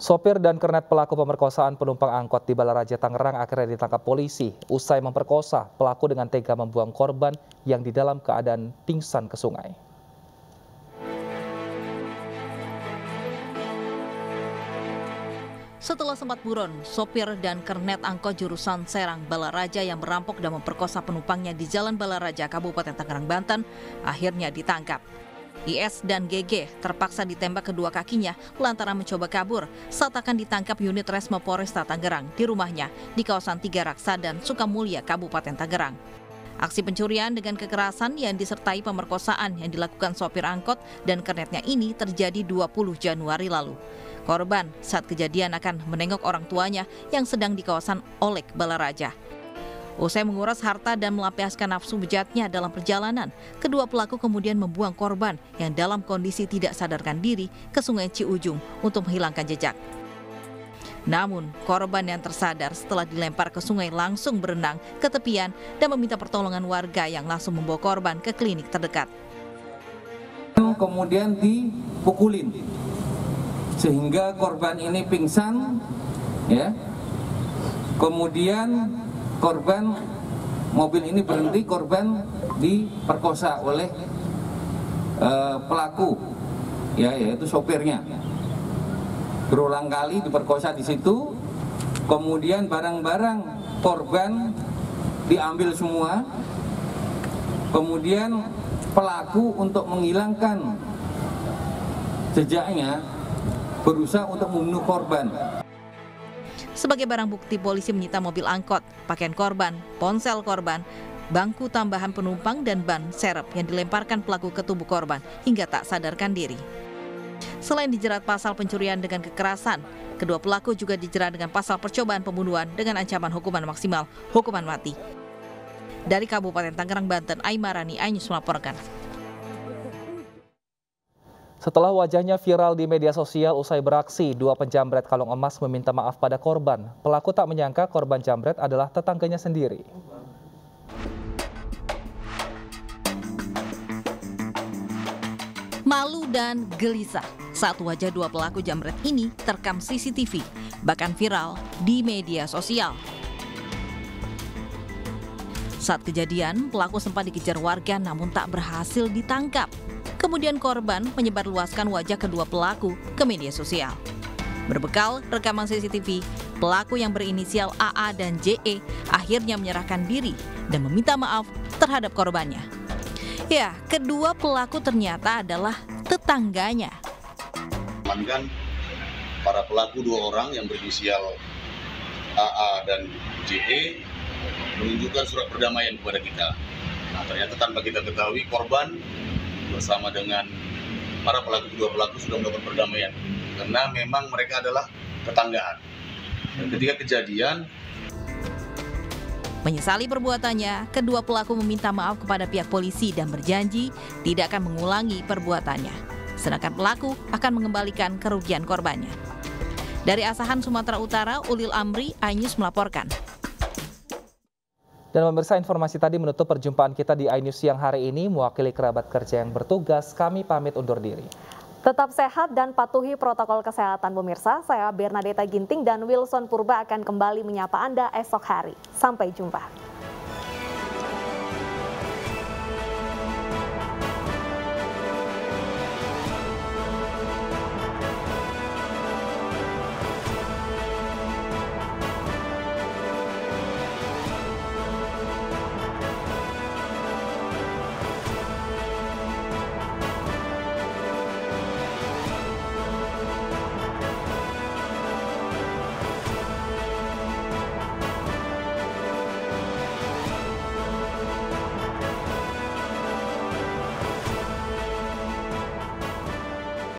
Sopir dan kernet pelaku pemerkosaan penumpang angkot di Balaraja Tangerang akhirnya ditangkap polisi usai memperkosa pelaku dengan tega membuang korban yang di dalam keadaan pingsan ke sungai. Setelah sempat buron, sopir dan kernet angkot jurusan Serang Balaraja yang merampok dan memperkosa penumpangnya di Jalan Balaraja, Kabupaten Tangerang, Banten, akhirnya ditangkap. IS dan GG terpaksa ditembak kedua kakinya lantaran mencoba kabur saat akan ditangkap unit Resmo Polresta Tangerang di rumahnya di kawasan Tiga Raksa dan Sukamulya, Kabupaten Tangerang. Aksi pencurian dengan kekerasan yang disertai pemerkosaan yang dilakukan sopir angkot dan kernetnya ini terjadi 20 Januari lalu. Korban saat kejadian akan menengok orang tuanya yang sedang di kawasan Olek, Balaraja. Usai menguras harta dan melampiaskan nafsu bejatnya dalam perjalanan, kedua pelaku kemudian membuang korban yang dalam kondisi tidak sadarkan diri ke Sungai Ciujung untuk menghilangkan jejak. Namun, korban yang tersadar setelah dilempar ke sungai langsung berenang ke tepian dan meminta pertolongan warga yang langsung membawa korban ke klinik terdekat. Kemudian dipukulin sehingga korban ini pingsan, ya. Kemudian korban mobil ini berhenti, korban diperkosa oleh pelaku, ya, yaitu sopirnya. Berulang kali diperkosa di situ, kemudian barang-barang korban diambil semua, kemudian pelaku untuk menghilangkan jejaknya berusaha untuk membunuh korban. Sebagai barang bukti, polisi menyita mobil angkot, pakaian korban, ponsel korban, bangku tambahan penumpang, dan ban serep yang dilemparkan pelaku ke tubuh korban hingga tak sadarkan diri. Selain dijerat pasal pencurian dengan kekerasan, kedua pelaku juga dijerat dengan pasal percobaan pembunuhan dengan ancaman hukuman maksimal, hukuman mati. Dari Kabupaten Tangerang, Banten, Aimarani, iNews melaporkan. Setelah wajahnya viral di media sosial usai beraksi, dua penjamret kalung emas meminta maaf pada korban. Pelaku tak menyangka korban jambret adalah tetangganya sendiri. Malu dan gelisah saat wajah dua pelaku jambret ini terekam CCTV, bahkan viral di media sosial. Saat kejadian, pelaku sempat dikejar warga namun tak berhasil ditangkap. Kemudian korban menyebarluaskan wajah kedua pelaku ke media sosial. Berbekal rekaman CCTV, pelaku yang berinisial AA dan JE akhirnya menyerahkan diri dan meminta maaf terhadap korbannya. Ya, kedua pelaku ternyata adalah tetangganya. Amankan para pelaku dua orang yang berinisial AA dan JE menunjukkan surat perdamaian kepada kita. Nah, ternyata tanpa kita ketahui korban bersama dengan para kedua pelaku sudah melakukan perdamaian karena memang mereka adalah tetanggaan. Dan ketika kejadian menyesali perbuatannya, kedua pelaku meminta maaf kepada pihak polisi dan berjanji tidak akan mengulangi perbuatannya. Sedangkan pelaku akan mengembalikan kerugian korbannya. Dari Asahan, Sumatera Utara, Ulil Amri, iNews melaporkan. Dan pemirsa, informasi tadi menutup perjumpaan kita di iNews siang hari ini. Mewakili kerabat kerja yang bertugas, kami pamit undur diri. Tetap sehat dan patuhi protokol kesehatan pemirsa. Saya Bernadetta Ginting dan Wilson Purba akan kembali menyapa Anda esok hari. Sampai jumpa.